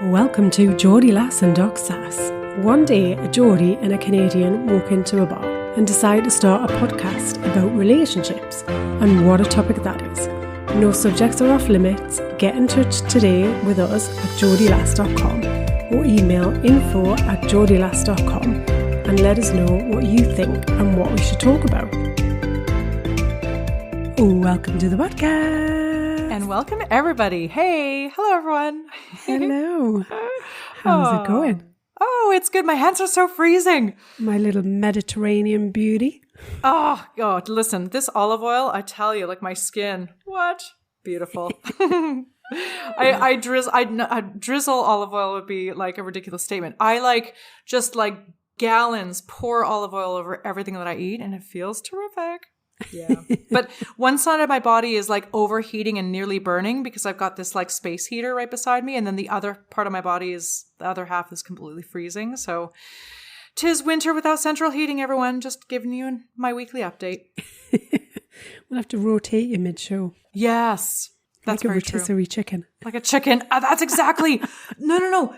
Welcome to Geordie Lass Doc Sass. One day, a Geordie and a Canadian walk into a bar and decide to start a podcast about relationships, and what a topic that is. No subjects are off limits. Get in touch today with us at geordielass.com or email info@geordielass.com and let us know what you think and what we should talk about. Welcome to the podcast. And welcome everybody. Hey, hello everyone. Hello. How's it going? Oh, it's good. My hands are so freezing. My little Mediterranean beauty. Oh, God, listen, this olive oil, I tell you, like my skin. What? Beautiful. I drizzle olive oil would be like a ridiculous statement. I just gallons pour olive oil over everything that I eat, and it feels terrific. Yeah. But one side of my body is like overheating and nearly burning because I've got this like space heater right beside me. And then the other part of my body the other half is completely freezing. So 'tis winter without central heating, everyone. Just giving you my weekly update. We'll have to rotate you mid-show. Yes. That's like a very rotisserie true. chicken. Like a chicken. That's exactly. No.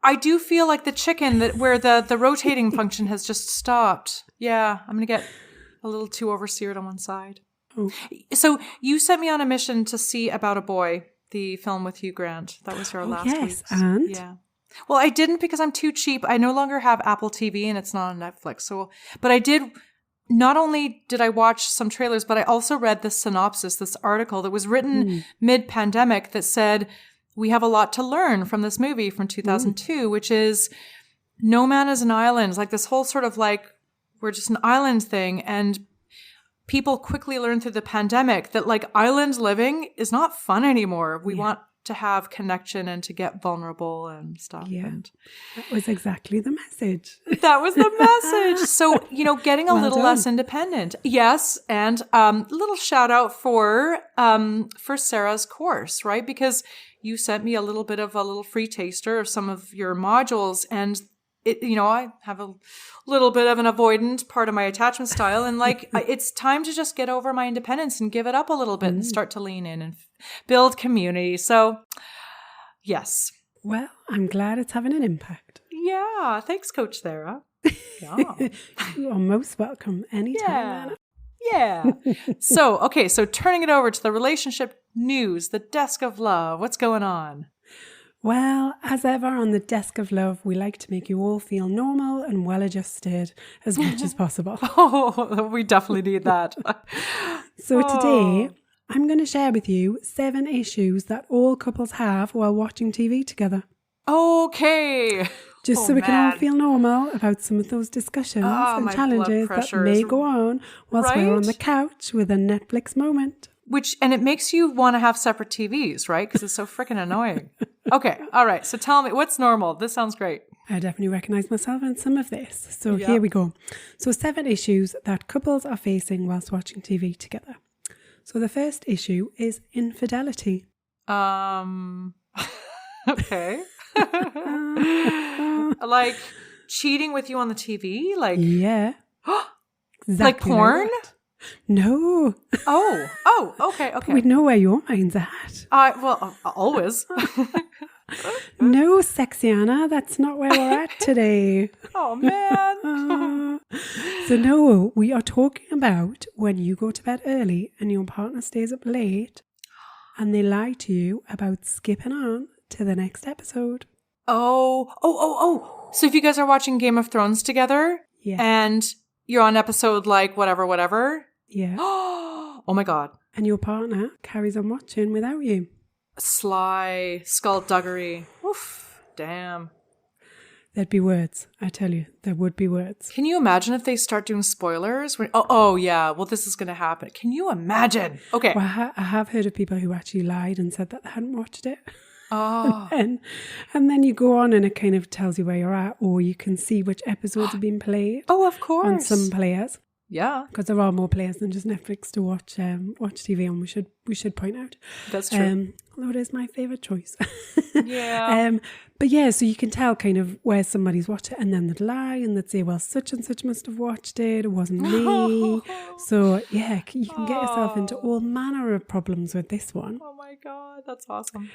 I do feel like the chicken where the rotating function has just stopped. Yeah. I'm going to get a little too overseared on one side. Oh. So you sent me on a mission to see About a Boy, the film with Hugh Grant. That was your last week. Yes, and? Yeah. Well, I didn't because I'm too cheap. I no longer have Apple TV and it's not on Netflix. But I did, not only did I watch some trailers, but I also read this synopsis, this article that was written mid-pandemic that said, we have a lot to learn from this movie from 2002, which is no man is an island. Like this whole sort of like, we're just an island thing. And people quickly learned through the pandemic that like island living is not fun anymore. We want to have connection and to get vulnerable and stuff. Yeah, and that was exactly the message. That was the message. So, getting a little less independent. Yes. And little shout out for Sarah's course, right? Because you sent me a little bit of a little free taster of some of your modules, and I have a little bit of an avoidant part of my attachment style. And it's time to just get over my independence and give it up a little bit and start to lean in and build community. So, yes. Well, I'm glad it's having an impact. Yeah. Thanks, Coach Sarah. Yeah. You are most welcome anytime. Yeah. So turning it over to the relationship news, the desk of love. What's going on? Well, as ever on the desk of love, we like to make you all feel normal and well-adjusted as much as possible. Oh, we definitely need that. So today, I'm going to share with you 7 issues that all couples have while watching TV together. Okay. Just so we can all feel normal about some of those discussions and challenges that may go on whilst we're on the couch with a Netflix moment. And it makes you want to have separate TVs, right? Because it's so freaking annoying. Okay. All right. So tell me, what's normal? This sounds great. I definitely recognize myself in some of this. So here we go. So 7 issues that couples are facing whilst watching TV together. So the first issue is infidelity. Okay. Like cheating with you on the TV? Yeah. Exactly like porn? Like no. Oh, okay. We know where your mind's at. Always. No, sexy Anna, that's not where we're at today. Oh, man. So no, we are talking about when you go to bed early and your partner stays up late and they lie to you about skipping on to the next episode. Oh. So if you guys are watching Game of Thrones together and you're on episode like whatever. Yeah. Oh my God. And your partner carries on watching without you. Sly skullduggery. Oof. Damn. There'd be words. I tell you, there would be words. Can you imagine if they start doing spoilers? Oh yeah. Well, this is going to happen. Can you imagine? Okay. Well, I have heard of people who actually lied and said that they hadn't watched it. Oh. and then you go on and it kind of tells you where you're at, or you can see which episodes have been played. Oh, of course. On some players. Yeah. Because there are more players than just Netflix to watch TV on, we should point out. That's true. Although it is my favourite choice. Yeah. But yeah, so you can tell kind of where somebody's watched it, and then they'd lie and they'd say, well, such and such must have watched it. It wasn't me. So yeah, you can get yourself into all manner of problems with this one. Oh my God, that's awesome.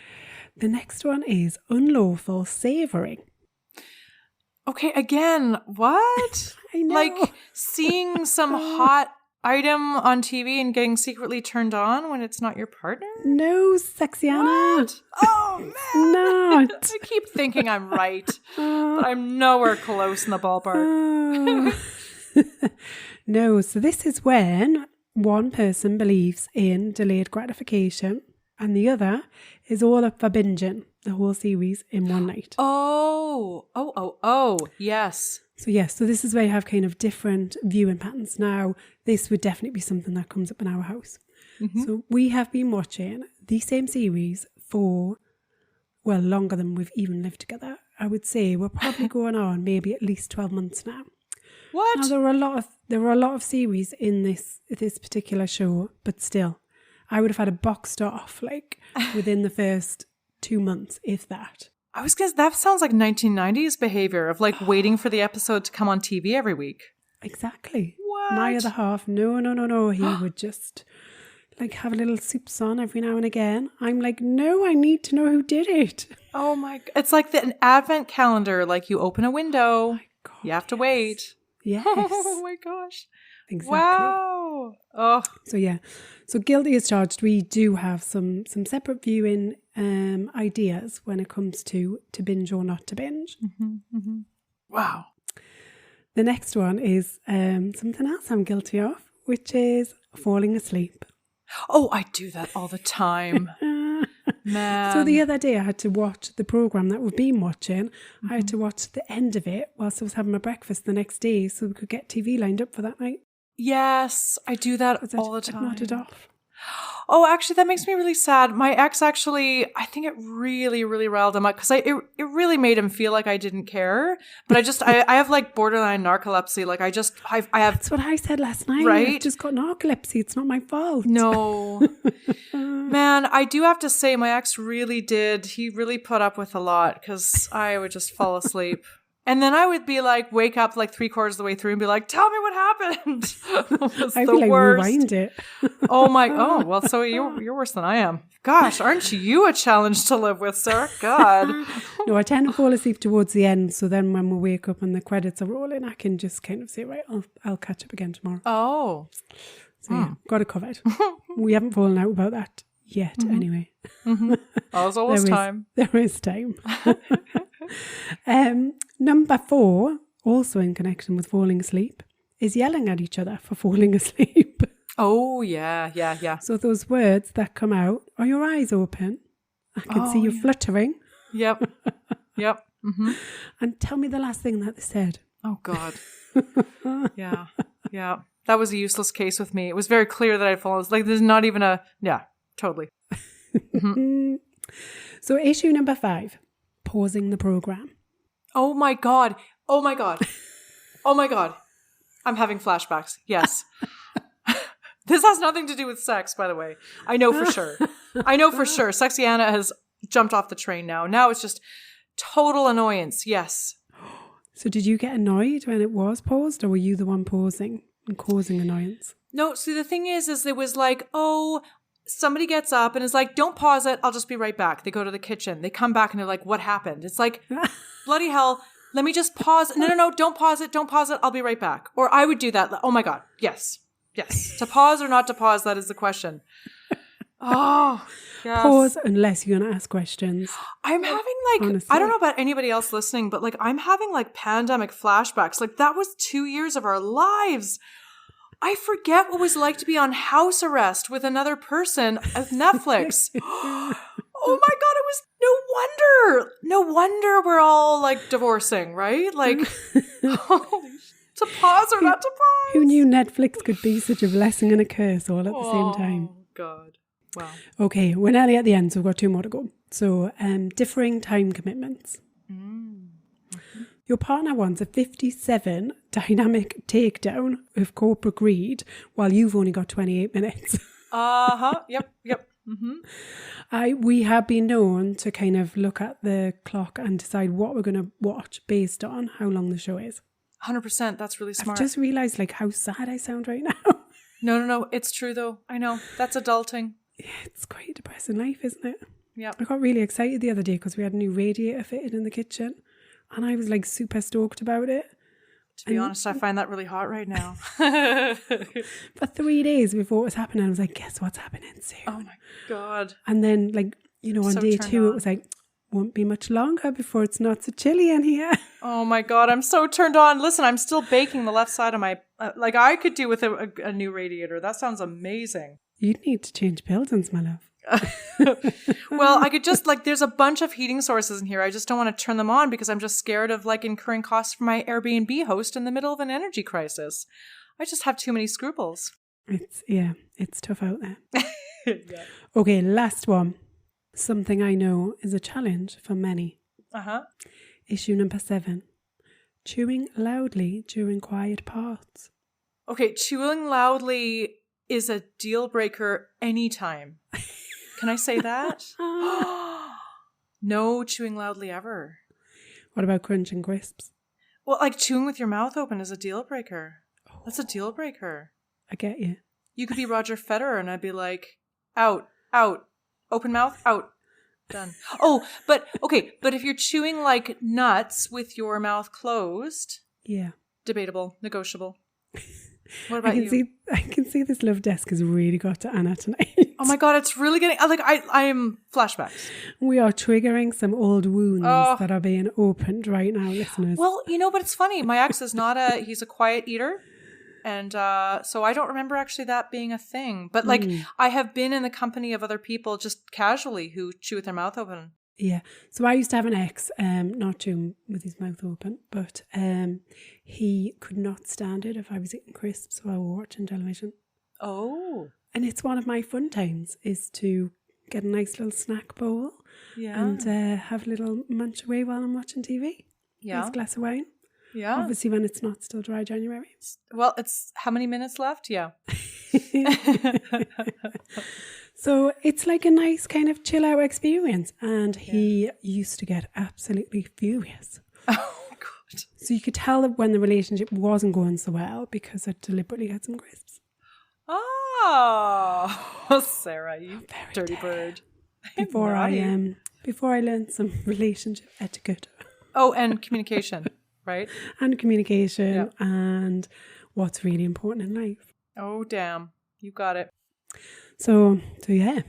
The next one is unlawful savouring. Okay, again, what? I know. Like seeing some hot item on TV and getting secretly turned on when it's not your partner? No, sexy Anna. What? Oh, man. Not. I keep thinking I'm right, but I'm nowhere close in the ballpark. No, so this is when one person believes in delayed gratification and the other is all up for binging the whole series in one night. Oh, yes. So yes, so this is where you have kind of different viewing patterns. Now, this would definitely be something that comes up in our house. Mm-hmm. So we have been watching the same series for, well, longer than we've even lived together. I would say we're probably going on maybe at least 12 months now. What? Now, there were a lot of series in this particular show, but still, I would have had it boxed off like within the first 2 months, if that. I was gonna. That sounds like 1990s behavior of like waiting for the episode to come on TV every week. Exactly. What? My other half, no. He would just like have a little soups on every now and again. I'm like, no, I need to know who did it. Oh my! It's like an advent calendar. Like you open a window, Oh my God, you have to wait. Yes. Oh my gosh! Exactly. Wow. Oh. So yeah, so guilty as charged. We do have some separate viewing ideas when it comes to binge or not to binge. Mm-hmm, mm-hmm. Wow. The next one is something else I'm guilty of, which is falling asleep. Oh, I do that all the time. Man. So the other day I had to watch the programme that we've been watching. Mm-hmm. I had to watch the end of it whilst I was having my breakfast the next day so we could get TV lined up for that night. Yes, I do that all the time. I'd nodded off. Oh, actually, that makes me really sad. My ex actually, I think it really, really riled him up because it really made him feel like I didn't care. But I have like borderline narcolepsy. Like I have. That's what I said last night. Right? I've just got narcolepsy. It's not my fault. No. Man, I do have to say my ex really did. He really put up with a lot because I would just fall asleep. And then I would be like, wake up like 3/4 of the way through and be like, tell me what happened. I'd be like, rewind it. Oh, well, so you're worse than I am. Gosh, aren't you a challenge to live with, Sarah? God. No, I tend to fall asleep towards the end. So then when we wake up and the credits are rolling, I can just kind of say, right, I'll catch up again tomorrow. Oh. So yeah, got it covered. We haven't fallen out about that yet anyway. Mm-hmm. Oh, there's always time. There is time. Number 4, also in connection with falling asleep, is yelling at each other for falling asleep. Oh, yeah. So those words that come out, are your eyes open? I can see you fluttering. Yep. Mm-hmm. And tell me the last thing that they said. Oh, God. Yeah. That was a useless case with me. It was very clear that I'd fallen asleep. Like, there's not even totally. Mm-hmm. So issue number 5, pausing the program. Oh my God. I'm having flashbacks. Yes. This has nothing to do with sex, by the way. I know for sure. Sexy Anna has jumped off the train now. Now it's just total annoyance. Yes. So did you get annoyed when it was paused, or were you the one pausing and causing annoyance? No, see, the thing is it was like, oh, somebody gets up and is like, don't pause it. I'll just be right back. They go to the kitchen. They come back and they're like, what happened? It's like, bloody hell. Let me just pause. No, don't pause it. Don't pause it. I'll be right back. Or I would do that. Oh my God. Yes. To pause or not to pause, that is the question. Oh, yes. Pause unless you're going to ask questions. I'm having like, honestly. I don't know about anybody else listening, but like I'm having like pandemic flashbacks. Like that was 2 years of our lives. I forget what it was like to be on house arrest with another person of Netflix. Oh my God, it was no wonder we're all like divorcing, right? Like, to pause or not to pause. Who knew Netflix could be such a blessing and a curse all at the same time? Oh God. Wow. Okay, we're nearly at the end, so we've got 2 more to go. So, differing time commitments. Your partner wants a 57 dynamic takedown of corporate greed while you've only got 28 minutes. Yep. Mm-hmm. We have been known to kind of look at the clock and decide what we're going to watch based on how long the show is. 100%. That's really smart. I've just realised like how sad I sound right now. No. It's true though. I know. That's adulting. Yeah, it's quite a depressing life, isn't it? Yeah. I got really excited the other day because we had a new radiator fitted in the kitchen and I was like super stoked about it. To be honest, I find that really hot right now. For 3 days before it was happening, I was like, guess what's happening soon? Oh my God. And then like, on So day turned 2, on. it was like, won't be much longer before it's not so chilly in here. Oh my God, I'm so turned on. Listen, I'm still baking the left side of my, like I could do with a new radiator. That sounds amazing. You'd need to change buildings, my love. Well, I could just like, there's a bunch of heating sources in here. I just don't want to turn them on because I'm just scared of like incurring costs for my Airbnb host in the middle of an energy crisis. I just have too many scruples. It's tough out there. Yeah. Okay, last one. Something I know is a challenge for many. Issue number 7. Chewing loudly during quiet parts. Okay, chewing loudly is a deal breaker anytime. Can I say that? No chewing loudly ever. What about crunching crisps? Well, like chewing with your mouth open is a deal breaker. That's a deal breaker. I get you. You could be Roger Federer and I'd be like, out, open mouth, out, done. Oh, but if you're chewing like nuts with your mouth closed, yeah, debatable, negotiable. What about you? I can see this love desk has really got to Anna tonight. Oh my God, it's really getting, like, I am flashbacks. We are triggering some old wounds that are being opened right now, listeners. Well, but it's funny. My ex is he's a quiet eater. And so I don't remember actually that being a thing. But like I have been in the company of other people just casually who chew with their mouth open. Yeah. So I used to have an ex, not chewing with his mouth open, but he could not stand it if I was eating crisps while we were watching television. Oh. And it's one of my fun times is to get a nice little snack bowl and have a little munch away while I'm watching TV. Yeah. Nice glass of wine. Yeah. Obviously when it's not still dry January. Well, it's how many minutes left? Yeah. So it's like a nice kind of chill out experience. And he used to get absolutely furious. Oh, God. So you could tell that when the relationship wasn't going so well because I deliberately had some crisps. Oh, Sarah, you dirty bird. Before I learned some relationship etiquette. Oh, and communication, right? And communication and what's really important in life. Oh, damn. You got it. So yeah,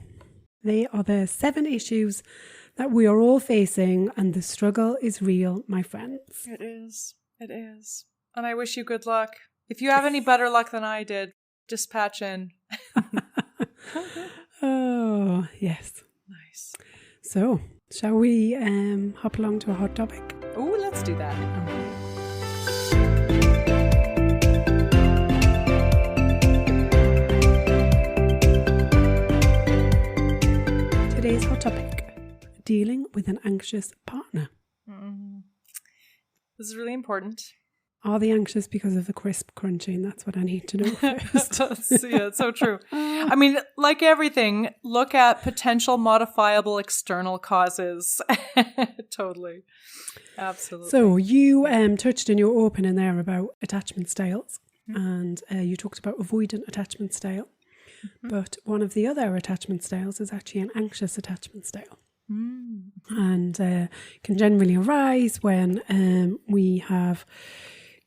they are the 7 issues that we are all facing, and the struggle is real, my friends. It is. It is. And I wish you good luck. If you have any better luck than I did, dispatch in. Oh, yes. Nice. So, shall we hop along to a hot topic? Oh, let's do that. Today's hot topic, dealing with an anxious partner. This is really important. Are they anxious because of the crisp crunching? That's what I need to know first. Yeah, it's so true. I mean, like everything, look at potential modifiable external causes. Totally. Absolutely. So you touched in your opening there about attachment styles, and you talked about avoidant attachment style. But one of the other attachment styles is actually an anxious attachment style. And can generally arise when we have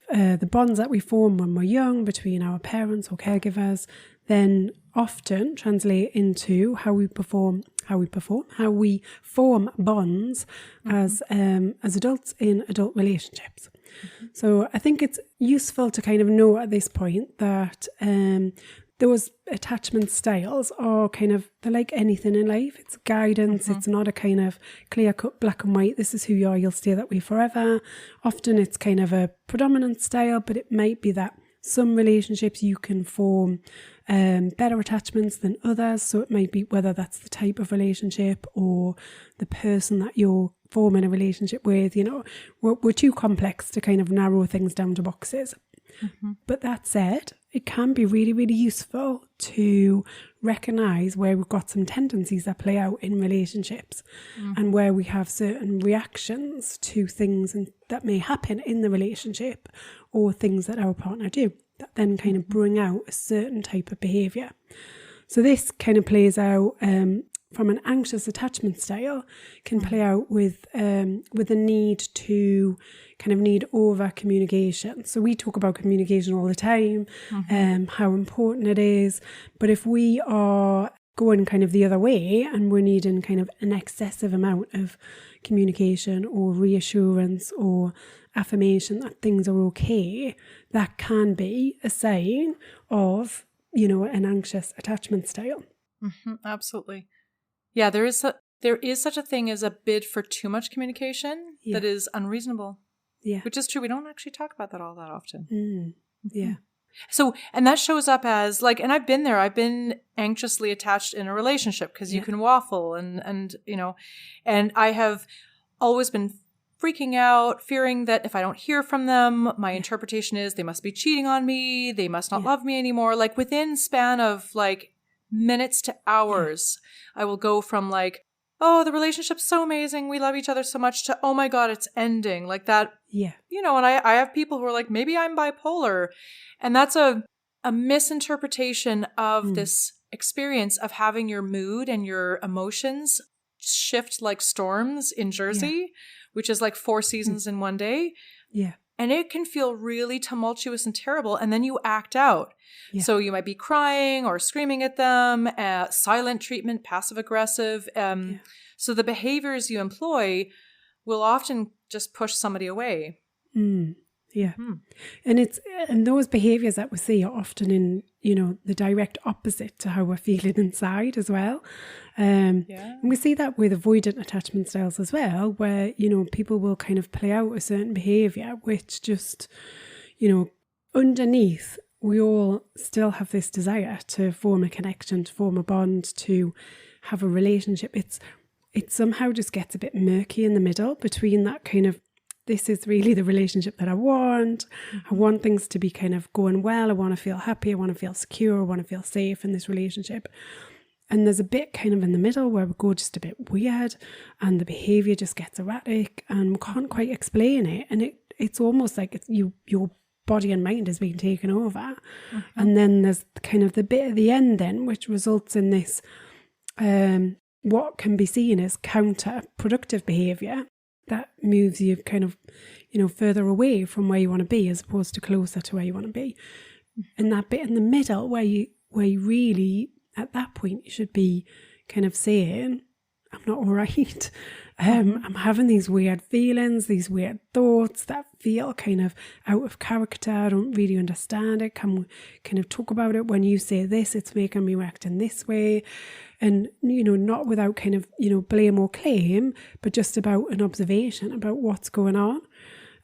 the bonds that we form when we're young between our parents or caregivers, then often translate into how we form bonds as adults in adult relationships. So I think it's useful to kind of know at this point that those attachment styles are they're like anything in life. It's guidance. It's not a kind of clear-cut black and white, this is who you are, you'll stay that way forever. Often it's kind of a predominant style, but it might be that some relationships you can form better attachments than others. So it might be whether that's the type of relationship or the person that you're forming a relationship with. We're too complex to kind of narrow things down to boxes. But that said, it can be really, really useful to recognise where we've got some tendencies that play out in relationships and where we have certain reactions to things that may happen in the relationship or things that our partner do that then kind of bring out a certain type of behaviour. So this kind of plays out from an anxious attachment style can play out with the need to kind of need over communication. So we talk about communication all the time, how important it is. But if we are going kind of the other way and we're needing kind of an excessive amount of communication or reassurance or affirmation that things are okay, that can be a sign of, an anxious attachment style. Absolutely. Yeah, there is such a thing as a bid for too much communication that is unreasonable. Yeah. Which is true. We don't actually talk about that all that often. Yeah. So, and that shows up as like, and I've been there, I've been anxiously attached in a relationship because you can waffle and and I have always been freaking out, fearing that if I don't hear from them, my interpretation is they must be cheating on me. They must not love me anymore. Like within span of like minutes to hours, I will go from like, oh, the relationship's so amazing, we love each other so much, to, oh my God, it's ending. Like that, and I have people who are like, maybe I'm bipolar. And that's a misinterpretation of this experience of having your mood and your emotions shift like storms in Jersey, which is like 4 seasons in one day. Yeah. And it can feel really tumultuous and terrible. And then you act out. Yeah. So you might be crying or screaming at them, silent treatment, passive aggressive. So the behaviors you employ will often just push somebody away. Yeah. And those behaviors that we see are often in, the direct opposite to how we're feeling inside as well. And we see that with avoidant attachment styles as well, where, people will kind of play out a certain behavior, which just, underneath, we all still have this desire to form a connection, to form a bond, to have a relationship. It somehow just gets a bit murky in the middle between that kind of, this is really the relationship that I want. I want things to be kind of going well. I want to feel happy. I want to feel secure. I want to feel safe in this relationship. And there's a bit kind of in the middle where we go just a bit weird and the behavior just gets erratic and we can't quite explain it. And it's almost like your body and mind is being taken over. And then there's kind of the bit at the end then, which results in this, what can be seen as counterproductive behavior that moves you kind of, further away from where you want to be as opposed to closer to where you want to be. And that bit in the middle where you really, at that point, you should be kind of saying, I'm not all right. I'm having these weird feelings, these weird thoughts that feel kind of out of character. I don't really understand it. Can we kind of talk about it? When you say this, it's making me react in this way. And, not without kind of, blame or claim, but just about an observation about what's going on.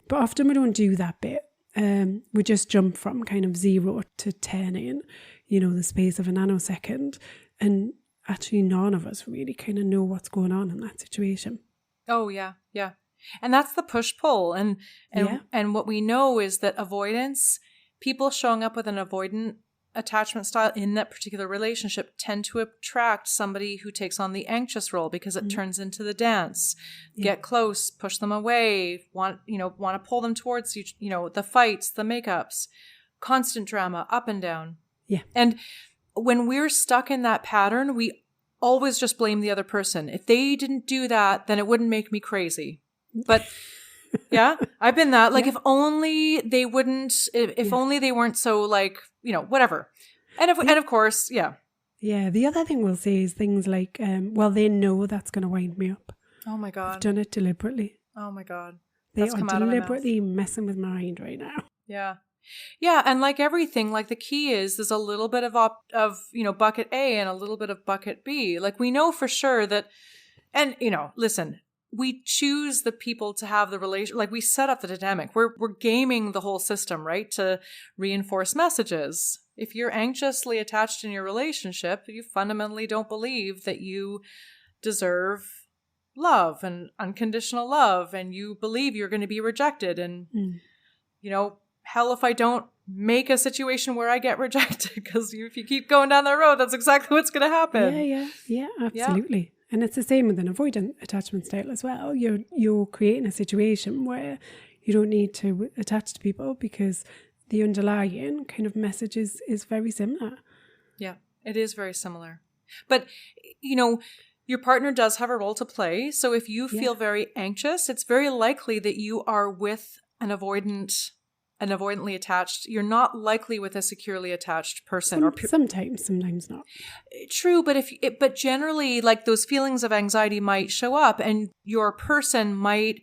But often we don't do that bit. We just jump from kind of 0 to 10 in, the space of a nanosecond. And actually none of us really kind of know what's going on in that situation. Oh, yeah. Yeah. And that's the push-pull. And what we know is that avoidance, people showing up with an avoidant attachment style in that particular relationship tend to attract somebody who takes on the anxious role because it turns into the dance. Get close, push them away, want to pull them towards you, the fights, the makeups, constant drama, up and down. Yeah. And when we're stuck in that pattern, we always just blame the other person. If they didn't do that, then it wouldn't make me crazy. But yeah, I've been that. Like if only they wouldn't, if only they weren't so like, whatever. And of course, yeah. Yeah. The other thing we'll say is things like, they know that's going to wind me up. Oh my God. I've done it deliberately. Oh my God. They are deliberately messing with my mind right now. Yeah. Yeah. And like everything, like the key is there's a little bit of bucket A and a little bit of bucket B. Like we know for sure that, and listen, we choose the people to have the relation, like we set up the dynamic. We're gaming the whole system, right? To reinforce messages. If you're anxiously attached in your relationship, you fundamentally don't believe that you deserve love and unconditional love, and you believe you're going to be rejected. And, hell, if I don't make a situation where I get rejected, because if you keep going down that road, that's exactly what's going to happen. Yeah, absolutely. Yeah. And it's the same with an avoidant attachment style as well. You're creating a situation where you don't need to attach to people because the underlying kind of message is very similar. Yeah, it is very similar. But, Your partner does have a role to play. So if you feel very anxious, it's very likely that you are with an avoidantly attached. You're not likely with a securely attached person. Sometimes not. True, but generally, like, those feelings of anxiety might show up, and your person might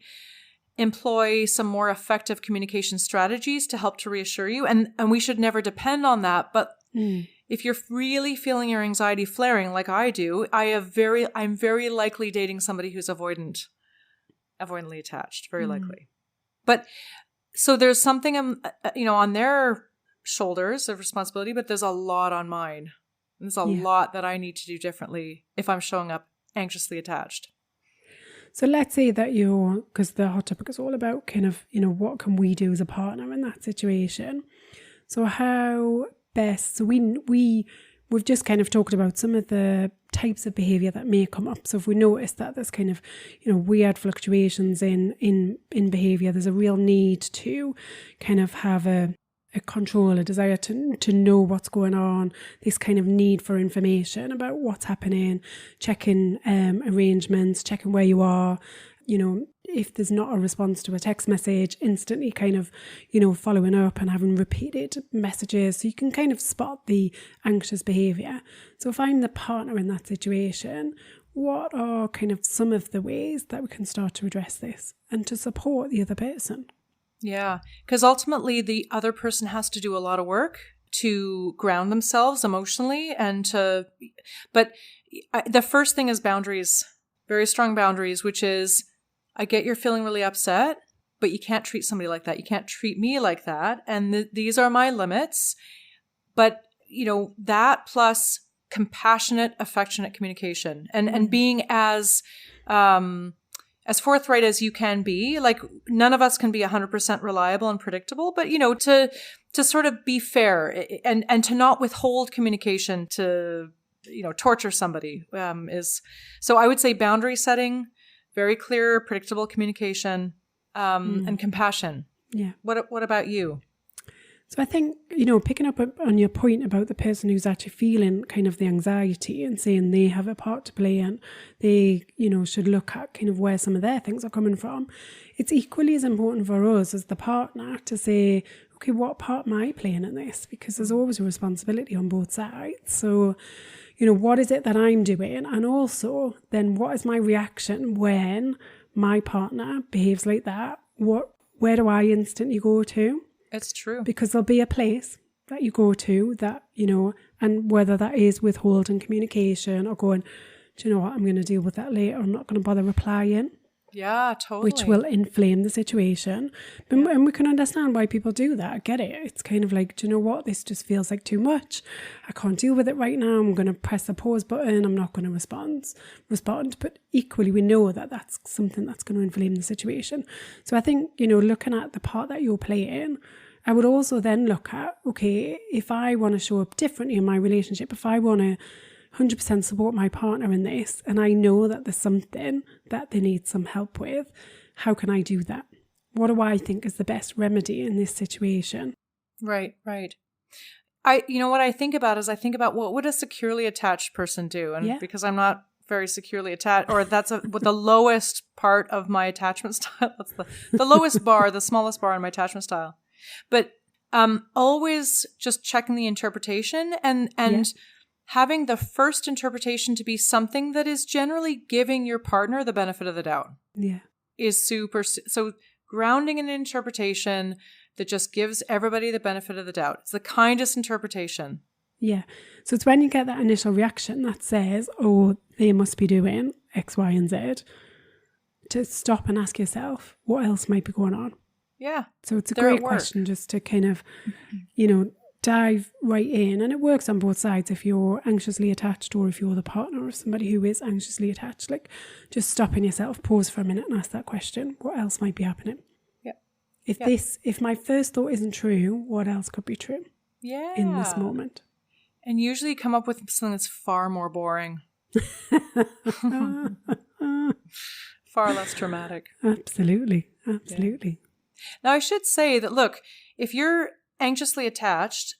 employ some more effective communication strategies to help to reassure you. And we should never depend on that. But if you're really feeling your anxiety flaring like I do, I'm very likely dating somebody who's avoidantly attached, very likely. But so there's something, on their shoulders of responsibility, but there's a lot on mine. There's a lot that I need to do differently if I'm showing up anxiously attached. So let's say that because the hot topic is all about kind of, what can we do as a partner in that situation? So how best, so we've just kind of talked about some of the types of behaviour that may come up. So if we notice that there's kind of, weird fluctuations in behaviour, there's a real need to kind of have a control, a desire to know what's going on, this kind of need for information about what's happening, checking arrangements, checking where you are, if there's not a response to a text message, instantly kind of, following up and having repeated messages, so you can kind of spot the anxious behaviour. So if I'm the partner in that situation, what are kind of some of the ways that we can start to address this and to support the other person? Yeah, because ultimately the other person has to do a lot of work to ground themselves emotionally but the first thing is boundaries, very strong boundaries, which is, I get you're feeling really upset, but you can't treat somebody like that. You can't treat me like that. And these are my limits. But, that plus compassionate, affectionate communication and being as forthright as you can be. Like, none of us can be 100% reliable and predictable, but, to sort of be fair and to not withhold communication to, torture somebody is. So I would say boundary setting, very clear, predictable communication, and compassion. Yeah. What about you? So I think, picking up on your point about the person who's actually feeling kind of the anxiety and saying they have a part to play and they, should look at kind of where some of their things are coming from. It's equally as important for us as the partner to say, okay, what part am I playing in this? Because there's always a responsibility on both sides. So, what is it that I'm doing? And also then what is my reaction when my partner behaves like that? Where do I instantly go to? It's true. Because there'll be a place that you go to that, and whether that is withholding communication or going, do you know what, I'm going to deal with that later. I'm not going to bother replying. Yeah, totally. Which will inflame the situation. And we can understand why people do that. I get it. It's kind of like, do you know what? This just feels like too much. I can't deal with it right now. I'm going to press the pause button. I'm not going to respond. But equally, we know that that's something that's going to inflame the situation. So I think, looking at the part that you're playing, I would also then look at, okay, if I want to show up differently in my relationship, if I want to 100% support my partner in this, and I know that there's something that they need some help with, how can I do that? What do I think is the best remedy in this situation? Right. What I think about is what would a securely attached person do? And because I'm not very securely attached, or that's the lowest part of my attachment style. That's the lowest bar, the smallest bar in my attachment style. But always just checking the interpretation and having the first interpretation to be something that is generally giving your partner the benefit of the doubt. Yeah. Is super. So grounding an interpretation that just gives everybody the benefit of the doubt. It's the kindest interpretation. Yeah. So it's when you get that initial reaction that says, oh, they must be doing X, Y, and Z, to stop and ask yourself, what else might be going on? Yeah. So it's a great question just to kind of, dive right in. And it works on both sides if you're anxiously attached or if you're the partner of somebody who is anxiously attached. Like, just stopping yourself, pause for a minute and ask that question. What else might be happening? Yeah. If my first thought isn't true, what else could be true? Yeah. In this moment. And usually come up with something that's far more boring. Far less traumatic. Absolutely. Yeah. Now, I should say that, look, if you're anxiously attached.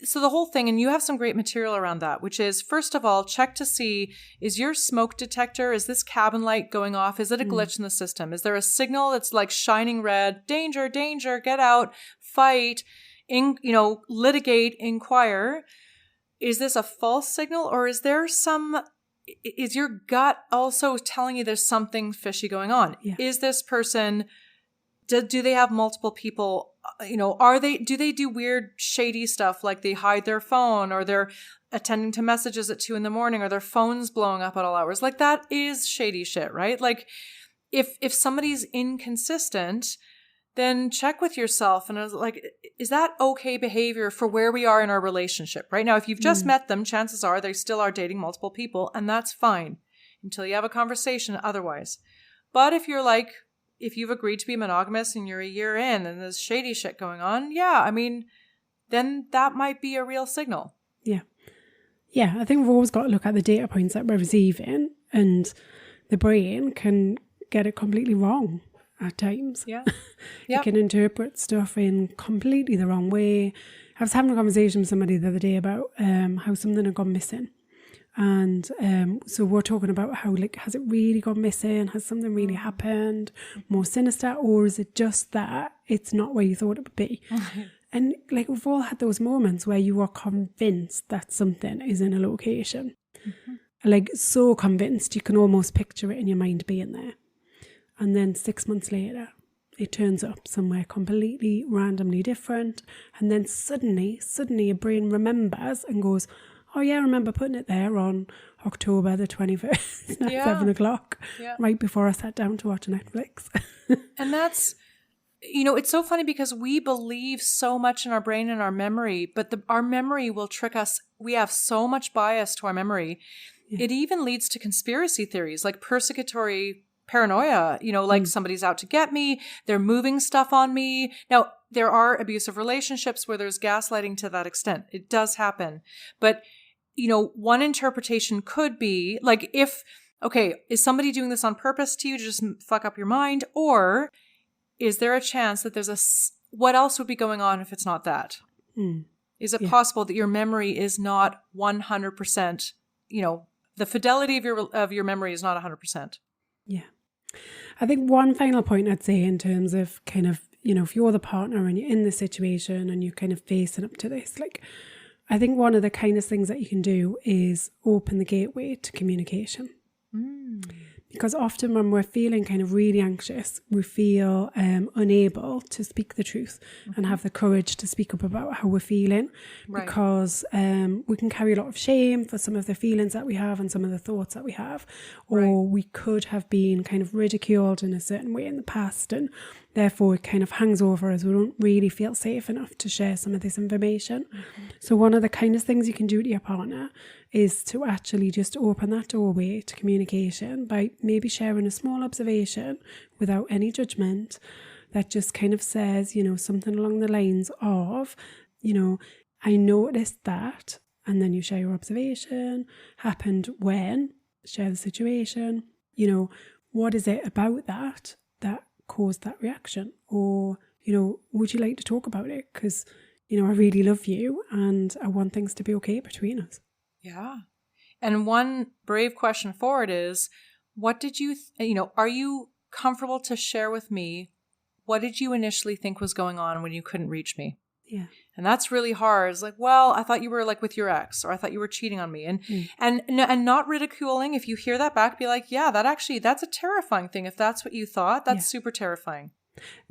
So the whole thing, and you have some great material around that, which is, first of all, check to see, is your smoke detector, is this cabin light going off? Is it a glitch in the system? Is there a signal that's like shining red? Danger, danger, get out, fight, litigate, inquire. Is this a false signal, or is your gut also telling you there's something fishy going on? Yeah. Is this person, do they have multiple people? Do they do weird, shady stuff, like they hide their phone, or they're attending to messages at 2 a.m, or their phone's blowing up at all hours? Like, that is shady shit, right? Like, if somebody's inconsistent, then check with yourself. And I was like, is that okay behavior for where we are in our relationship? Right now, if you've just met them, chances are they still are dating multiple people, and that's fine until you have a conversation otherwise. But if you've agreed to be monogamous and you're a year in and there's shady shit going on, then that might be a real signal. Yeah. Yeah, I think we've always got to look at the data points that we're receiving, and the brain can get it completely wrong at times. Yeah. It can interpret stuff in completely the wrong way. I was having a conversation with somebody the other day about how something had gone missing. And so we're talking about how, like, has it really gone missing? Has something really happened? More sinister? Or is it just that it's not where you thought it would be? And like, we've all had those moments where you are convinced that something is in a location. Like, so convinced you can almost picture it in your mind being there. And then 6 months later, it turns up somewhere completely randomly different. And then suddenly your brain remembers and goes, oh yeah, I remember putting it there on October the 21st at 7 o'clock, right before I sat down to watch Netflix. And that's, it's so funny because we believe so much in our brain and our memory, but our memory will trick us. We have so much bias to our memory. Yeah. It even leads to conspiracy theories, like persecutory paranoia, like somebody's out to get me, they're moving stuff on me. Now, there are abusive relationships where there's gaslighting to that extent. It does happen. But, one interpretation could be like, is somebody doing this on purpose to you to just fuck up your mind? Or is there a chance that what else would be going on if it's not that? Is it possible that your memory is not 100%, the fidelity of your memory is not 100%? Yeah. I think one final point I'd say in terms of kind of, if you're the partner and you're in the situation and you're kind of facing up to this, like, I think one of the kindest things that you can do is open the gateway to communication. Because often when we're feeling kind of really anxious, we feel unable to speak the truth and have the courage to speak up about how we're feeling, because we can carry a lot of shame for some of the feelings that we have and some of the thoughts that we have, or we could have been kind of ridiculed in a certain way in the past, and therefore it kind of hangs over us. We don't really feel safe enough to share some of this information. So one of the kindest things you can do to your partner is to actually just open that doorway to communication by maybe sharing a small observation without any judgment that just kind of says, something along the lines of, I noticed that, and then you share your observation, happened when, share the situation, what is it about that caused that reaction? Or, would you like to talk about it? Because, I really love you and I want things to be okay between us. Yeah. And one brave question forward is, what did you, are you comfortable to share with me? What did you initially think was going on when you couldn't reach me? Yeah. And that's really hard. It's like, well, I thought you were like with your ex, or I thought you were cheating on me. And not ridiculing. If you hear that back, be like, yeah, that's a terrifying thing. If that's what you thought, that's super terrifying.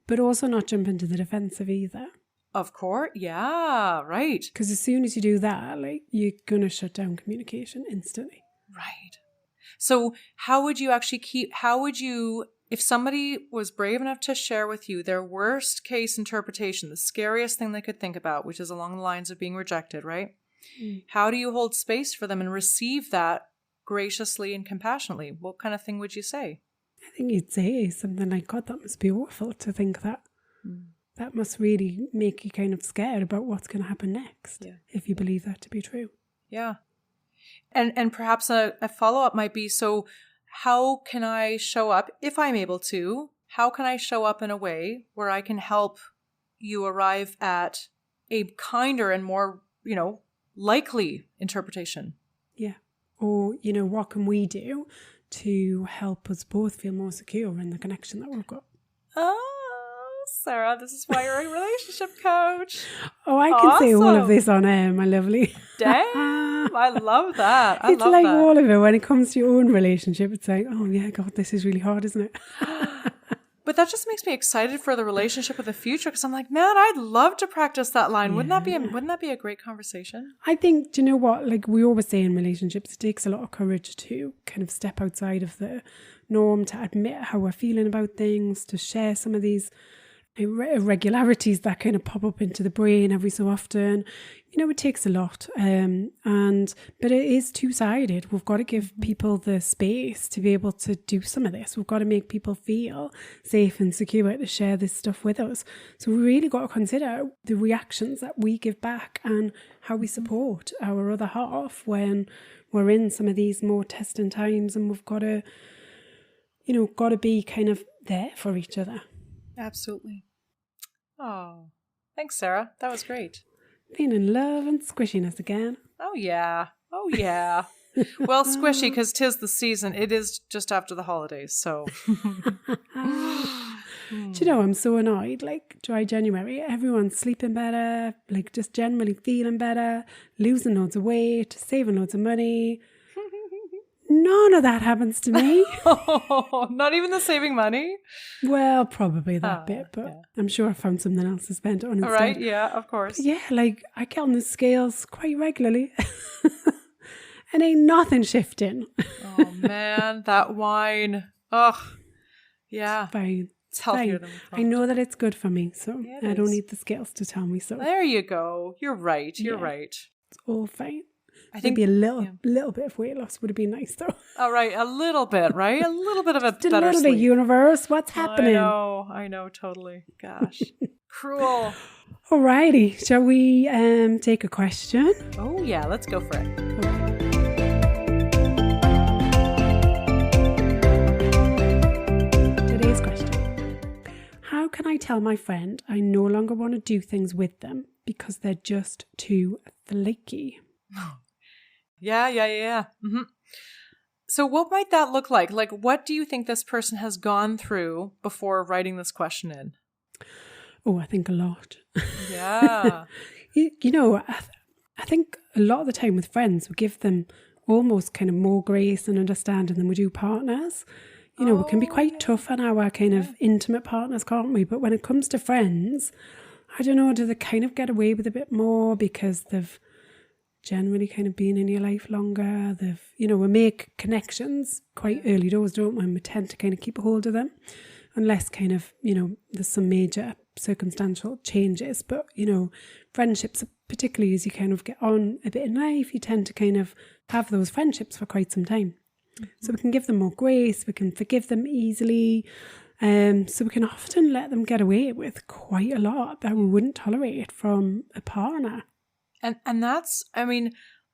But also not jump into the defensive either. Of course. Yeah, right. Because as soon as you do that, like, you're going to shut down communication instantly. Right. So how would you, if somebody was brave enough to share with you their worst case interpretation, the scariest thing they could think about, which is along the lines of being rejected, right? How do you hold space for them and receive that graciously and compassionately? What kind of thing would you say? I think you'd say something like, God, that must be awful to think that. That must really make you kind of scared about what's going to happen next, if you believe that to be true. Yeah. And perhaps a follow-up might be, so how can I show up, if I'm able to, how can I show up in a way where I can help you arrive at a kinder and more, likely interpretation. Yeah. Or, what can we do to help us both feel more secure in the connection that we've got? Oh, Sarah, this is why you're a relationship coach. Oh, I can say all of this on air, my lovely. Damn, I love that. It's like all of it. When it comes to your own relationship, it's like, oh yeah, God, this is really hard, isn't it? But that just makes me excited for the relationship of the future, because I'm like, man, I'd love to practice that line. Wouldn't that be a great conversation? I think, do you know what? Like we always say in relationships, it takes a lot of courage to kind of step outside of the norm, to admit how we're feeling about things, to share some of these irregularities that kind of pop up into the brain every so often. It takes a lot, but it is two-sided. We've got to give people the space to be able to do some of this. We've got to make people feel safe and secure to share this stuff with us. So we really got to consider the reactions that we give back and how we support our other half when we're in some of these more testing times, and we've got to, got to be kind of there for each other. Absolutely. Oh, thanks, Sarah. That was great. Being in love and squishiness again. Oh, yeah. Well, squishy, because 'tis the season. It is just after the holidays, so. Do you know, I'm so annoyed. Like, dry January, everyone's sleeping better, like just generally feeling better, losing loads of weight, saving loads of money. None of that happens to me. Oh, not even the saving money? Well, probably that bit, but yeah. I'm sure I found something else to spend it on instead. All right, yeah, of course. But yeah, like I get on the scales quite regularly and ain't nothing shifting. Oh man, that wine. Ugh, yeah. It's fine. It's healthier than we thought. I know that it's good for me, so I don't need the scales to tell me so. There you go. You're right. You're right. It's all fine. I think maybe a little bit of weight loss would have been nice though. All right, a little bit, right? A little bit of a just better a little sleep. bit, universe. What's happening? I know, totally. Gosh, cruel. Alrighty, shall we take a question? Oh yeah, let's go for it. Okay. Today's question: how can I tell my friend I no longer want to do things with them because they're just too flaky? Yeah. Mm-hmm. So what might that look like? Like, what do you think this person has gone through before writing this question in? Oh, I think a lot. Yeah. I think a lot of the time with friends, we give them almost kind of more grace and understanding than we do partners. We can be quite tough on our kind of intimate partners, can't we? But when it comes to friends, I don't know, do they kind of get away with a bit more because they've generally kind of been in your life longer? We make connections quite early doors, don't we? And we tend to kind of keep a hold of them unless kind of, there's some major circumstantial changes. But, friendships, particularly as you kind of get on a bit in life, you tend to kind of have those friendships for quite some time. Mm-hmm. So we can give them more grace, we can forgive them easily. So we can often let them get away with quite a lot that we wouldn't tolerate from a partner. And that's, I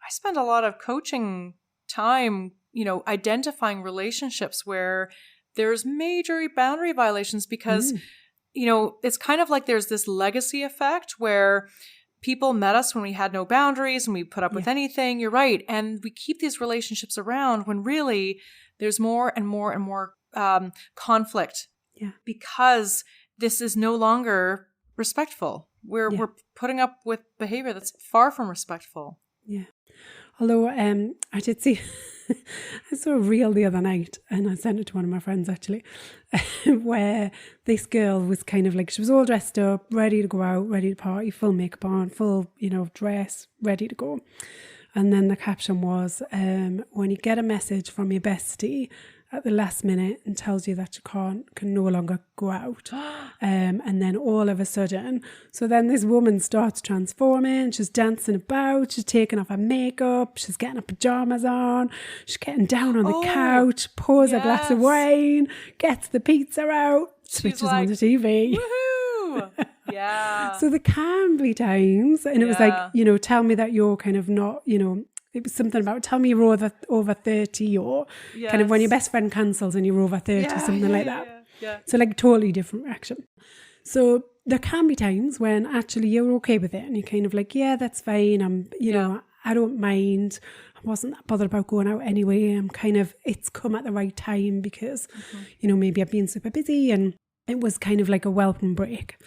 spend a lot of coaching time, identifying relationships where there's major boundary violations because, it's kind of like there's this legacy effect where people met us when we had no boundaries and we put up with anything. You're right. And we keep these relationships around when really there's more and more and more conflict because this is no longer respectful. We're putting up with behavior that's far from respectful. Yeah. Although I did see, I saw a reel the other night and I sent it to one of my friends actually, where this girl was kind of like, she was all dressed up, ready to go out, ready to party, full makeup on, full, dress, ready to go. And then the caption was, when you get a message from your bestie at the last minute and tells you that you can no longer go out. And then all of a sudden, so then this woman starts transforming, she's dancing about, she's taking off her makeup, she's getting her pajamas on, she's getting down on the couch, pours a glass of wine, gets the pizza out, switches on the TV. Woohoo! Yeah. So there can be times, and it was like, tell me that you're kind of not, it was something about tell me you're over 30 or kind of when your best friend cancels and you're over 30, something like that. Yeah. So like totally different reaction. So there can be times when actually you're okay with it and you're kind of like, yeah, that's fine. You know, I don't mind. I wasn't that bothered about going out anyway. I'm kind of, it's come at the right time because, you know, maybe I've been super busy and it was kind of like a welcome break.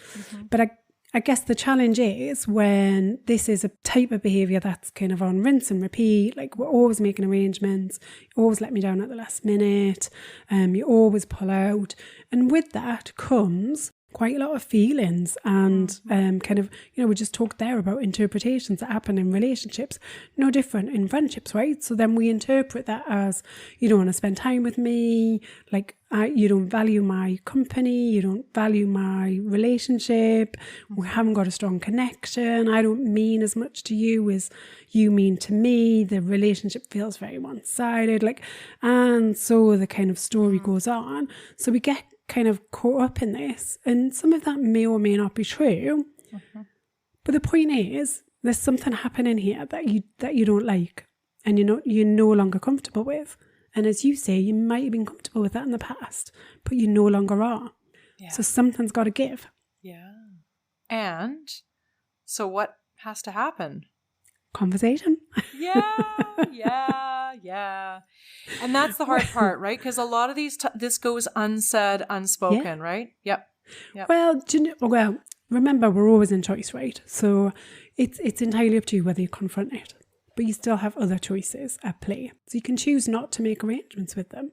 But I guess the challenge is when this is a type of behaviour that's kind of on rinse and repeat, like we're always making arrangements, you always let me down at the last minute, you always pull out. And with that comes quite a lot of feelings and kind of, you know, we just talked there about interpretations that happen in relationships, no different in friendships, right? So then we interpret that as, you don't want to spend time with me, like you don't value my company, you don't value my relationship, we haven't got a strong connection, I don't mean as much to you as you mean to me, the relationship feels very one-sided, like, and so the kind of story goes on. So we get kind of caught up in this, and some of that may or may not be true, but the point is there's something happening here that you don't like and you're no longer comfortable with, and as you say, you might have been comfortable with that in the past, but you no longer are. So something's got to give. And so what has to happen? Conversation. Yeah. And that's the hard part, right? Because a lot of this goes unsaid, unspoken, right? Yep. Well, remember, we're always in choice, right? So it's entirely up to you whether you confront it, but you still have other choices at play. So you can choose not to make arrangements with them.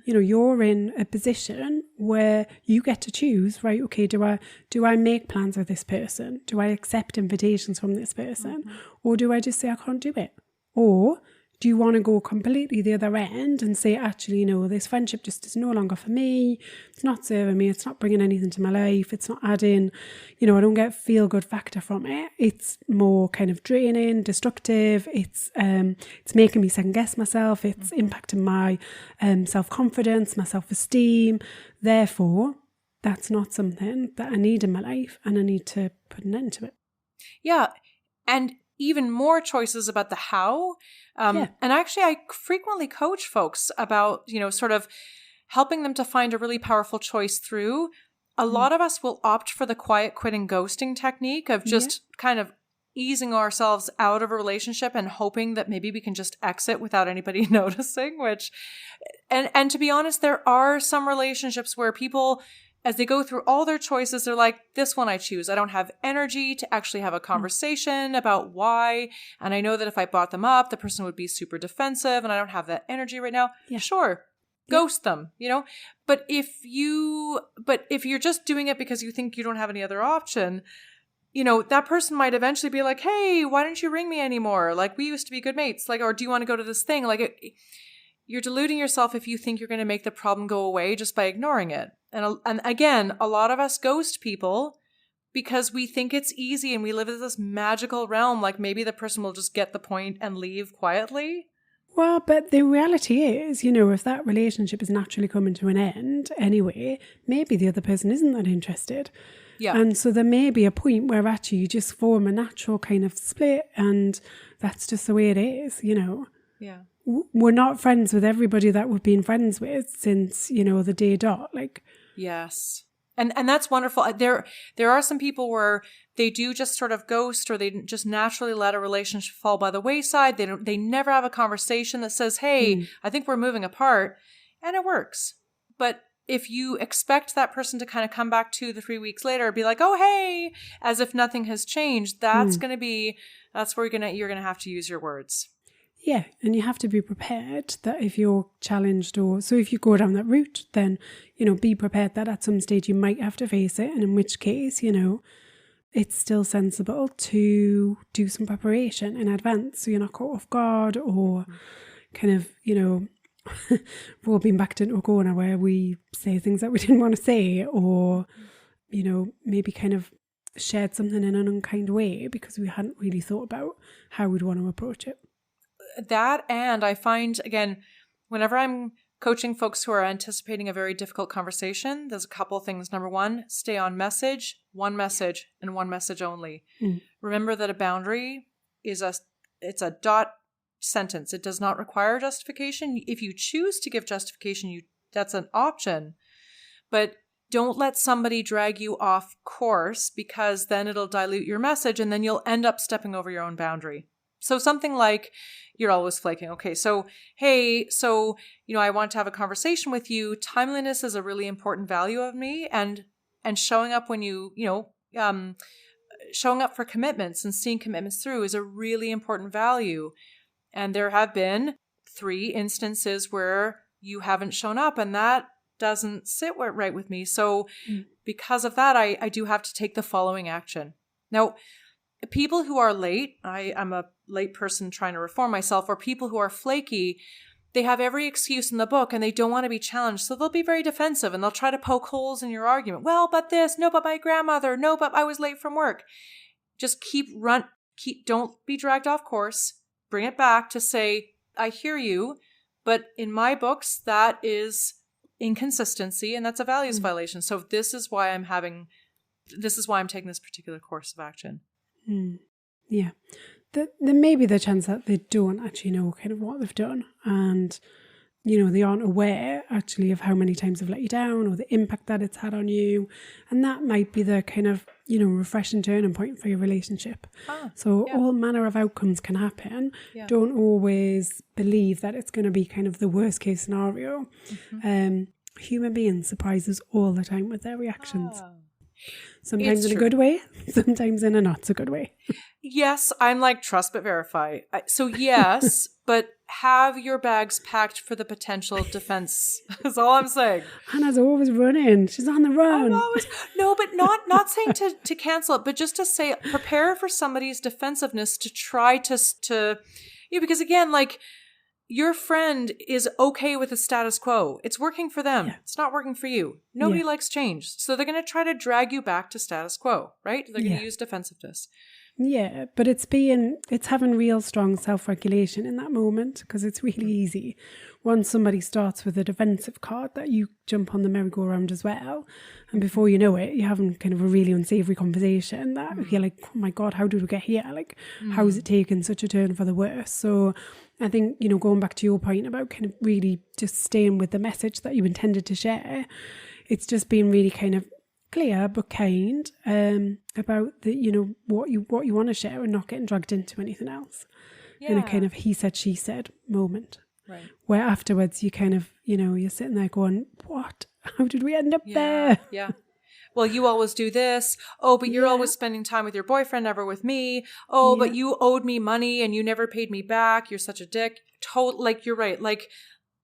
You know, you're in a position where you get to choose, right? Okay, do I make plans with this person? Do I accept invitations from this person? Or do I just say I can't do it? Or do you want to go completely the other end and say, actually, no, this friendship just is no longer for me. It's not serving me. It's not bringing anything to my life. It's not adding, you know, I don't get a feel good factor from it. It's more kind of draining, destructive. It's making me second guess myself. It's impacting my self-confidence, my self-esteem. Therefore, that's not something that I need in my life, and I need to put an end to it. Yeah. And even more choices about the how. And actually, I frequently coach folks about, you know, sort of helping them to find a really powerful choice through. A lot of us will opt for the quiet quitting ghosting technique of just kind of easing ourselves out of a relationship and hoping that maybe we can just exit without anybody noticing, which, and to be honest, there are some relationships where people, as they go through all their choices, they're like, this one I choose. I don't have energy to actually have a conversation about why. And I know that if I brought them up, the person would be super defensive and I don't have that energy right now. Sure. Ghost them, you know? But if you're just doing it because you think you don't have any other option, you know, that person might eventually be like, hey, why don't you ring me anymore? Like, we used to be good mates. Like, or do you want to go to this thing? Like, you're deluding yourself if you think you're going to make the problem go away just by ignoring it. And again, a lot of us ghost people because we think it's easy and we live in this magical realm. Like maybe the person will just get the point and leave quietly. Well, but the reality is, you know, if that relationship is naturally coming to an end anyway, maybe the other person isn't that interested. And so there may be a point where actually you just form a natural kind of split, and that's just the way it is, you know. We're not friends with everybody that we've been friends with since, you know, the day dot. Like, yes. And that's wonderful. There are some people where they do just sort of ghost, or they just naturally let a relationship fall by the wayside. They never have a conversation that says, hey, I think we're moving apart, and it works. But if you expect that person to kind of come back 2 to 3 weeks later, be like, oh, hey, as if nothing has changed, that's where you're going to have to use your words. Yeah, and you have to be prepared that if you're challenged, or so if you go down that route, then, you know, be prepared that at some stage you might have to face it, and in which case, you know, it's still sensible to do some preparation in advance so you're not caught off guard, or kind of, you know, we've all been backed into a corner where we say things that we didn't want to say, or, you know, maybe kind of shared something in an unkind way because we hadn't really thought about how we'd want to approach it. That, and I find, again, whenever I'm coaching folks who are anticipating a very difficult conversation, there's a couple of things. Number one, stay on message, one message, and one message only. Remember that a boundary is it's a dot sentence. It does not require justification. If you choose to give justification, that's an option. But don't let somebody drag you off course, because then it'll dilute your message and then you'll end up stepping over your own boundary. So something like, you're always flaking. Okay, so, hey, so, I want to have a conversation with you. Timeliness is a really important value of me, and showing up when showing up for commitments and seeing commitments through is a really important value. And there have been 3 instances where you haven't shown up, and that doesn't sit right with me. So because of that, I do have to take the following action. Now, people who are late, I'm a late person trying to reform myself, or people who are flaky, they have every excuse in the book and they don't want to be challenged. So they'll be very defensive and they'll try to poke holes in your argument. Well, but this, no, but my grandmother, no, but I was late from work. Just don't be dragged off course. Bring it back to say, I hear you, but in my books, that is inconsistency and that's a values violation. So this is why I'm taking this particular course of action. Yeah. There may be the chance that they don't actually know kind of what they've done, and they aren't aware actually of how many times they've let you down or the impact that it's had on you, and that might be the kind of refreshing turning point for your relationship. All manner of outcomes can happen. Don't always believe that it's going to be kind of the worst case scenario. Human beings surprise us all the time with their reactions. Sometimes in a good way, sometimes in a not so good way. Yes, I'm like, trust but verify. So yes, but have your bags packed for the potential defense. That's all I'm saying. Hannah's always running. She's on the run. No, but not saying to cancel it, but just to say, prepare for somebody's defensiveness to try to because again, like, your friend is okay with the status quo. It's working for them. Yeah. It's not working for you. Nobody likes change. So they're going to try to drag you back to status quo, right? They're going to use defensiveness. Yeah, but it's having real strong self-regulation in that moment, because it's really easy. Once somebody starts with a defensive card, that you jump on the merry-go-round as well. And before you know it, you're having kind of a really unsavory conversation that you're like, oh my God, how did we get here? Like, how is it taken such a turn for the worse? So I think, going back to your point about kind of really just staying with the message that you intended to share, it's just being really kind of clear but kind about the what you want to share, and not getting dragged into anything else in a kind of he said she said moment, right? Where afterwards you kind of you're sitting there going, what, how did we end up there? Well, you always do this. Oh, but you're always spending time with your boyfriend, never with me. Oh, but you owed me money and you never paid me back. You're such a dick. Like, you're right. Like,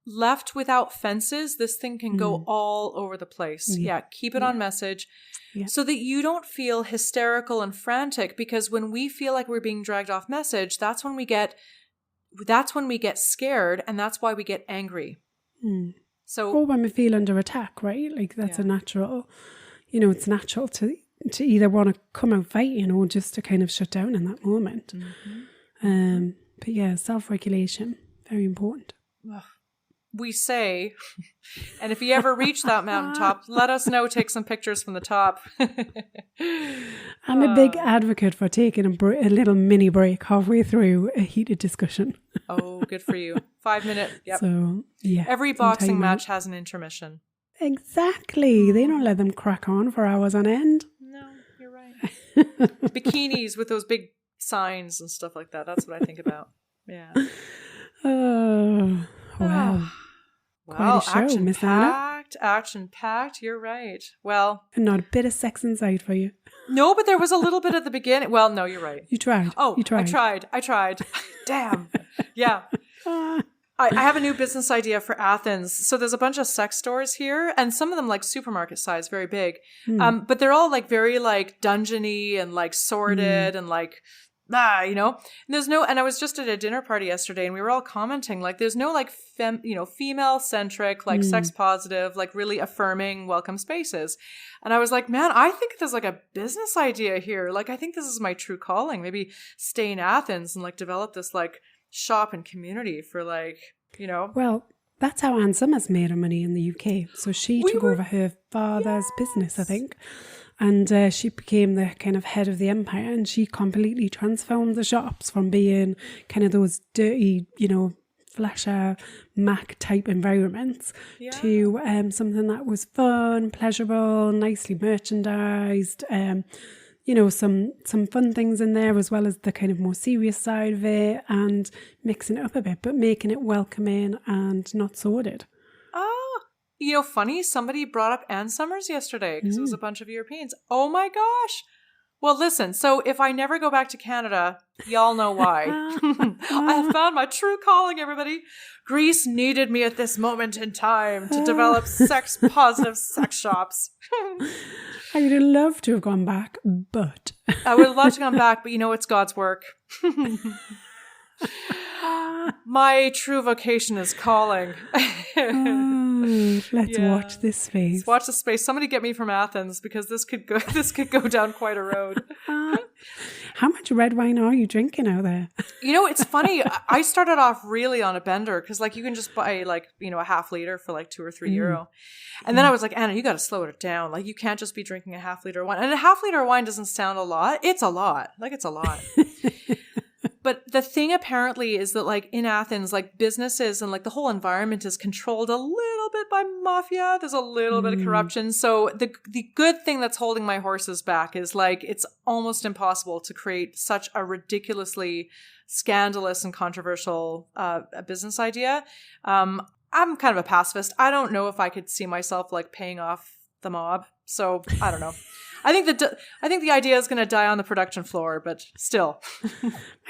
left without fences, this thing can go all over the place. Keep it on message so that you don't feel hysterical and frantic, because when we feel like we're being dragged off message, that's when we get scared, and that's why we get angry. So, or when we feel under attack, right? Like, that's a natural, it's natural to either want to come out fighting or just to kind of shut down in that moment. But yeah, self-regulation, very important. We say, and if you ever reach that mountaintop, let us know, take some pictures from the top. I'm a big advocate for taking a little mini break halfway through a heated discussion. Oh, good for you. 5 minute. Yep. So, yeah. Every boxing match has an intermission. Exactly. They don't let them crack on for hours on end. No, you're right. Bikinis with those big signs and stuff like that. That's what I think about. Yeah. Oh, wow. Well, action-packed. You're right. Well, and not a bit of sex inside for you. No, but there was a little bit at the beginning. Well, no, you're right. You tried. Oh, you tried. I tried. Damn. Yeah. I have a new business idea for Athens. So there's a bunch of sex stores here, and some of them like supermarket size, very big. But they're all like very like dungeony and like sordid and like and there's no, and I was just at a dinner party yesterday and we were all commenting, like, there's no like female centric, like sex positive, like really affirming welcome spaces. And I was like, man, I think there's like a business idea here. Like, I think this is my true calling. Maybe stay in Athens and like develop this like shop and community for like, Well, that's how Anne Summers made her money in the UK. So she took over her father's business, I think. And she became the kind of head of the empire, and she completely transformed the shops from being kind of those dirty, flasher Mac type environments to something that was fun, pleasurable, nicely merchandised, some fun things in there as well as the kind of more serious side of it, and mixing it up a bit, but making it welcoming and not sordid. Funny, somebody brought up Ann Summers yesterday because it was a bunch of Europeans. Oh my gosh. Well, listen, so if I never go back to Canada, y'all know why. I have found my true calling, everybody. Greece needed me at this moment in time to develop sex-positive sex shops. I would love to have gone back, but... I would love to come back, but it's God's work. My true vocation is calling. Let's watch this space. Let's watch the space. Somebody get me from Athens because this could go down quite a road. How much red wine are you drinking out there? It's funny. I started off really on a bender because you can just buy a half liter for €2 or €3. And then I was like, Anna, you got to slow it down. You can't just be drinking a half liter of wine. And a half liter of wine doesn't sound a lot. It's a lot. It's a lot. But the thing apparently is that in Athens, businesses and the whole environment is controlled a little bit by mafia. There's a little bit of corruption. So the good thing that's holding my horses back is it's almost impossible to create such a ridiculously scandalous and controversial business idea. I'm kind of a pacifist. I don't know if I could see myself paying off the mob. So I don't know. I think the idea is going to die on the production floor, but still.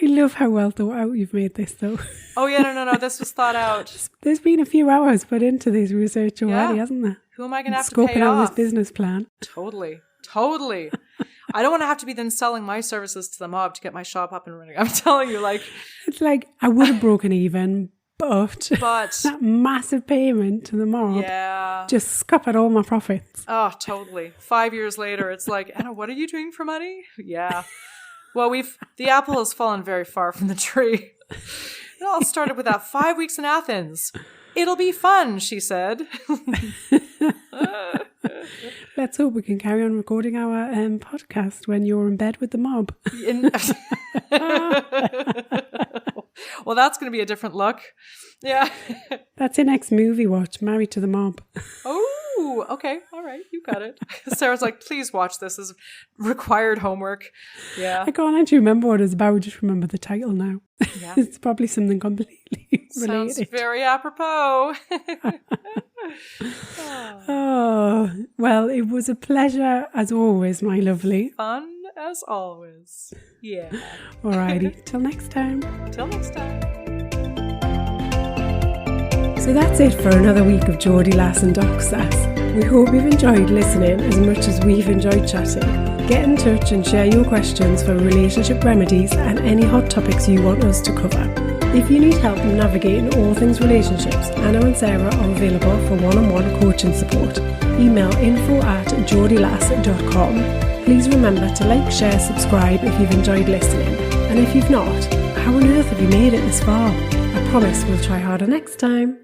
I love how well thought out you've made this, though. Oh, yeah, no, this was thought out. There's been a few hours put into this research already, hasn't there? Who am I going to have to pay scoping out off? this business plan. Totally. I don't want to have to be then selling my services to the mob to get my shop up and running. I'm telling you, It's I would have broken even, but that massive payment to the mob just scuppered all my profits. Oh, totally. 5 years later, it's Anna, what are you doing for money? Yeah. Well, the apple has fallen very far from the tree. It all started with that 5 weeks in Athens. It'll be fun, she said. Let's hope we can carry on recording our podcast when you're in bed with the mob. Well, that's going to be a different look. Yeah. That's your next movie watch, Married to the Mob. Oh, okay. All right. You got it. Sarah's please watch this as required homework. Yeah. I can't actually remember what it's about. I just remember the title now. Yeah. It's probably something completely related. Sounds very apropos. Oh, well, it was a pleasure as always, my lovely. Fun as always. Yeah. Alrighty. Till next time. Till next time. So that's it for another week of Geordie Lass and Doc Sass. We hope you've enjoyed listening as much as we've enjoyed chatting. Get in touch and share your questions for relationship remedies and any hot topics you want us to cover. If you need help navigating all things relationships, Anna and Sarah are available for one-on-one coaching support. Email info@geordielass.com. Please remember to share, subscribe if you've enjoyed listening. And if you've not, how on earth have you made it this far? I promise we'll try harder next time.